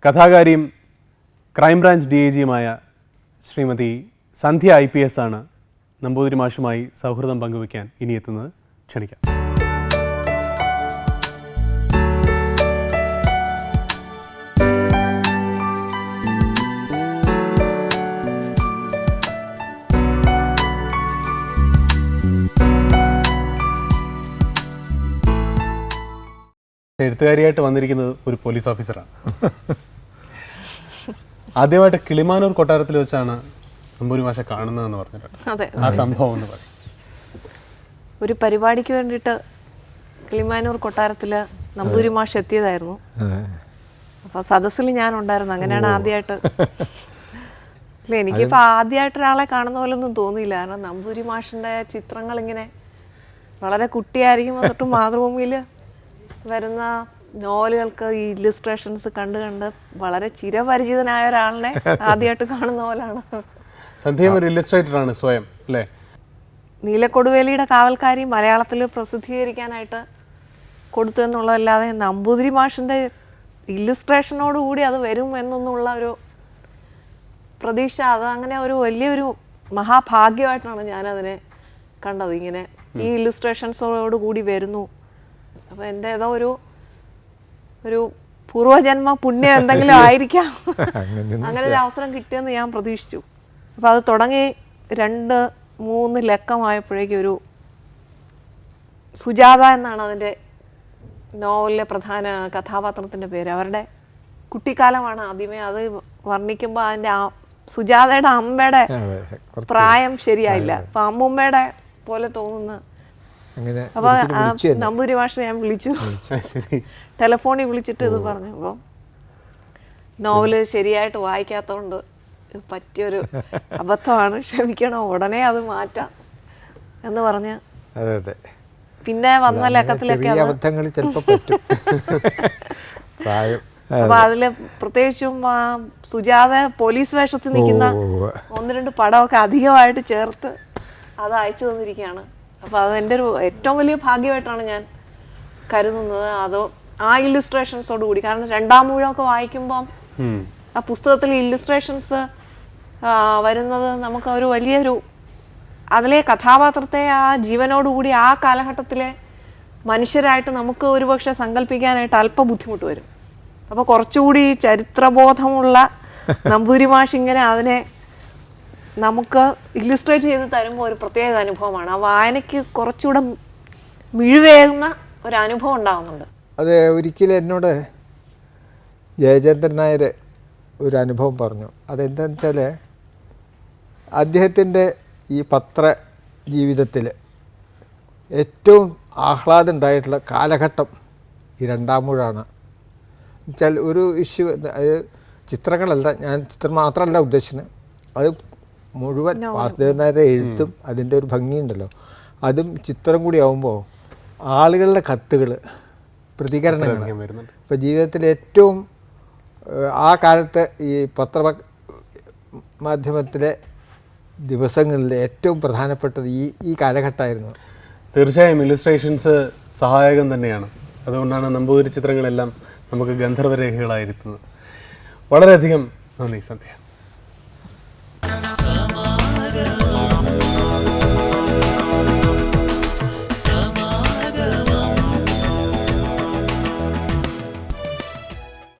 കഥാകാരിയും crime branch DIGയുമായ Shrimati സന്ധ്യ IPS ആണ് നമ്പൂതിരി മാഷുമായി സൗഹൃദം പങ്കുവയ്ക്കാൻ ഇനി എത്തുന്നത്. ക്ഷണിക്കാം. എഴുത്തുകാരിയായിട്ട് വന്നിരിക്കുന്നത് ഒരു പോലീസ് ഓഫീസറാണ്. ആദ്യമായിട്ട് കിളിമാനൂർ കൊട്ടാരത്തിൽ വെച്ചാണ് നമ്പൂതിരി മാഷെ കാണുന്നതെന്ന് പറഞ്ഞിട്ടുണ്ട്. ആ സംഭവം എന്ന് പറയും. ഒരു പരിപാടിക്ക് വേണ്ടിയിട്ട് കിളിമാനൂർ കൊട്ടാരത്തിൽ നമ്പൂതിരി മാഷ് എത്തിയതായിരുന്നു. അപ്പോൾ സദസ്സിൽ ഞാൻ ഉണ്ടായിരുന്നു. അങ്ങനെയാണ് ആദ്യമായിട്ട്. ഇല്ല, എനിക്കിപ്പോൾ ആദ്യമായിട്ട് ഒരാളെ കാണുന്ന പോലെ ഒന്നും തോന്നിയില്ല. കാരണം നമ്പൂതിരി മാഷിൻ്റെ ചിത്രങ്ങൾ ഇങ്ങനെ വളരെ കുട്ടിയായിരിക്കും തൊട്ട് മാതൃഭൂമിയിൽ വരുന്ന നോവലുകൾക്ക് ഈ ഇല്ലുസ്ട്രേഷൻസ് കണ്ട് കണ്ട് വളരെ ചിരപരിചിതനായ ഒരാളിനെ ആദ്യമായിട്ട് കാണുന്ന പോലാണ്. സന്ധ്യ ഒരു ഇല്ലുസ്ട്രേറ്റർ ആണ് സ്വയം, അല്ലേ? നീലക്കൊടുവേലിയുടെ കാവൽക്കാരി മലയാളത്തിൽ പ്രസിദ്ധീകരിക്കാനായിട്ട് കൊടുത്തു എന്നുള്ളതല്ലാതെ നമ്പൂതിരി മാഷിൻ്റെ ഇല്ലുസ്ട്രേഷനോടുകൂടി അത് വരും എന്നൊന്നുള്ള ഒരു പ്രതീക്ഷ, അത് അങ്ങനെ ഒരു വലിയൊരു മഹാഭാഗ്യമായിട്ടാണ് ഞാനതിനെ കണ്ടത്. ഇങ്ങനെ ഈ ഇല്ലുസ്ട്രേഷൻസോട് കൂടി വരുന്നു. അപ്പോൾ എൻ്റെ ഏതോ ഒരു പൂർവ്വജന്മ പുണ്യം എന്തെങ്കിലും ആയിരിക്കാം അങ്ങനെ ഒരു അവസരം കിട്ടിയെന്ന് ഞാൻ പ്രതീക്ഷിച്ചു. അപ്പോൾ അത് തുടങ്ങി 2-3 ലക്കമായപ്പോഴേക്കും ഒരു സുജാത എന്നാണ് അതിൻ്റെ നോവലിലെ പ്രധാന കഥാപാത്രത്തിൻ്റെ പേര്. അവരുടെ കുട്ടിക്കാലമാണ് ആദ്യമേ. അത് വർണ്ണിക്കുമ്പോൾ അതിൻ്റെ സുജാതയുടെ അമ്മയുടെ പ്രായം ശരിയായില്ല. അപ്പം അമ്മൂമ്മയുടെ പോലെ തോന്നുന്ന. അപ്പോൾ നമ്പൂതിരി മാഷ് ഞാൻ വിളിച്ചു, ടെലിഫോണിൽ വിളിച്ചിട്ട് ഇത് പറഞ്ഞു. അപ്പം നോവല് ശരിയായിട്ട് വായിക്കാത്തതുകൊണ്ട് പറ്റിയൊരു അബദ്ധമാണ്, ക്ഷമിക്കണം, ഉടനെ അത് മാറ്റാം എന്ന് പറഞ്ഞ് പിന്നെ വന്ന ലക്കത്തിലൊക്കെ അപ്പൊ അതില് പ്രത്യേകിച്ചും സുജാത പോലീസ് വേഷത്തിൽ നിൽക്കുന്ന 1-2 പടമൊക്കെ അധികമായിട്ട് ചേർത്ത് അത് അയച്ചു തന്നിരിക്കുകയാണ്. അപ്പോൾ അത് എൻ്റെ ഒരു ഏറ്റവും വലിയ ഭാഗ്യമായിട്ടാണ് ഞാൻ കരുതുന്നത്. അതോ ആ ഇല്ലുസ്ട്രേഷൻസോട് കൂടി. കാരണം 2-ാം ഊഴമൊക്കെ വായിക്കുമ്പം ആ പുസ്തകത്തിൽ ഇല്ലുസ്ട്രേഷൻസ് വരുന്നത് നമുക്ക് ഒരു വലിയൊരു അതിലെ കഥാപാത്രത്തെ ആ ജീവനോടുകൂടി ആ കാലഘട്ടത്തിലെ മനുഷ്യരായിട്ട് നമുക്ക് ഒരുപക്ഷെ സങ്കല്പിക്കാനായിട്ട് അല്പം ബുദ്ധിമുട്ട് വരും. അപ്പോൾ കുറച്ചുകൂടി ചരിത്രബോധമുള്ള നമ്പൂതിരി മാഷ് ഇങ്ങനെ അതിനെ നമുക്ക് ഇല്ലുസ്ട്രേറ്റ് ചെയ്ത് തരുമ്പോൾ ഒരു പ്രത്യേക അനുഭവമാണ്. ആ വായനയ്ക്ക് കുറച്ചുകൂടെ മിഴിവേകുന്ന ഒരു അനുഭവം ഉണ്ടാകുന്നുണ്ട്. അത് ഒരിക്കലും എന്നോട് ജയചന്ദ്രൻ നായർ ഒരു അനുഭവം പറഞ്ഞു. അതെന്താണെന്ന് വെച്ചാൽ അദ്ദേഹത്തിൻ്റെ ഈ പത്ര ജീവിതത്തിൽ ഏറ്റവും ആഹ്ലാദം ഉണ്ടായിട്ടുള്ള കാലഘട്ടം ഈ 2-ാം ഊഴാണ്. എന്നുവെച്ചാൽ ഒരു ഇഷ്യൂ, അത് ചിത്രങ്ങളല്ല, ഞാൻ ചിത്രം മാത്രമല്ല ഉദ്ദേശിക്കുന്നത്, അത് മുഴുവൻ വാസുദേവൻ നായരുടെ എഴുത്തും അതിൻ്റെ ഒരു ഭംഗിയുണ്ടല്ലോ, അതും ചിത്രം കൂടി ആകുമ്പോൾ ആളുകളുടെ കത്തുകൾ, പ്രതികരണങ്ങൾ. ഇപ്പോൾ ജീവിതത്തിൽ ഏറ്റവും ആ കാലത്ത് ഈ പത്രമാധ്യമത്തിലെ ദിവസങ്ങളിൽ ഏറ്റവും പ്രധാനപ്പെട്ടത് ഈ കാലഘട്ടമായിരുന്നു. തീർച്ചയായും ഇല്ലുസ്ട്രേഷൻസ് സഹായകം തന്നെയാണ്. അതുകൊണ്ടാണ് നമ്പൂതിരി ചിത്രങ്ങളെല്ലാം നമുക്ക് ഗന്ധർവരേഖകളായിരിക്കുന്നത്. വളരെയധികം നന്ദി സന്ധ്യ.